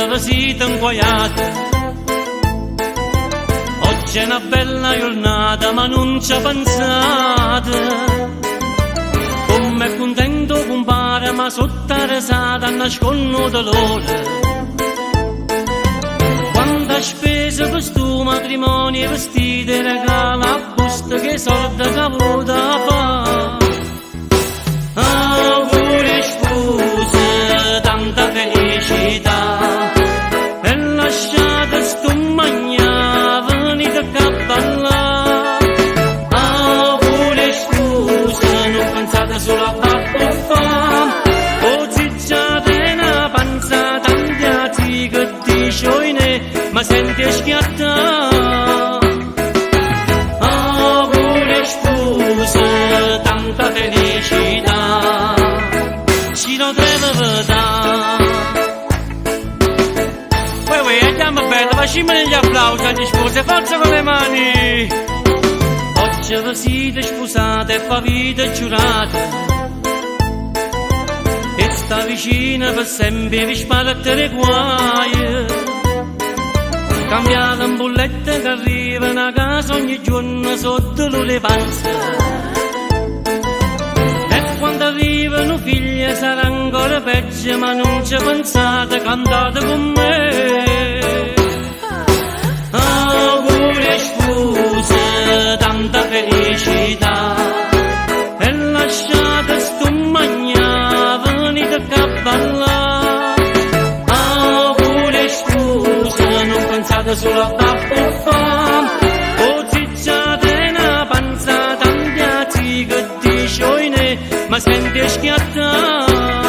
vestita inguaiata. Oggi è una bella giornata ma non ci ha pensato. Come contento compare ma sotto la risata nasconde dolore. Quanta spesa per sto matrimonio, vestiti e regali a busta, che soldi che avuto a fare. Auguri sposa, tanta felicità, e lasciate sto magnà, venite a ballare. Auguri sposa, non pensate solo a babbo e fame, o zicciate una panza, tanti atti che dice ma senti schiattare. Auguri sposa, tanta felicità, ci lo deve vedere. Poi andiamo bella, facciamo gli applausi agli sposi, forza con le mani. Oggi vi siete sposate e fa vita giurata, e sta vicina per sempre vi sparate guai. Cambiare le bollette che arrivano a casa ogni giorno sotto l'ulevanza. E quando arrivano figli sarà ancora peggio, ma non ci pensate, cantate con me. Auguri sposa, tanta felicità, e lasciate sto magnà, venite a ballare. Auguri sposa, non pensate solo a babbo e fame, o zicciate una panza, tanti atti che dice ma senti schiattare.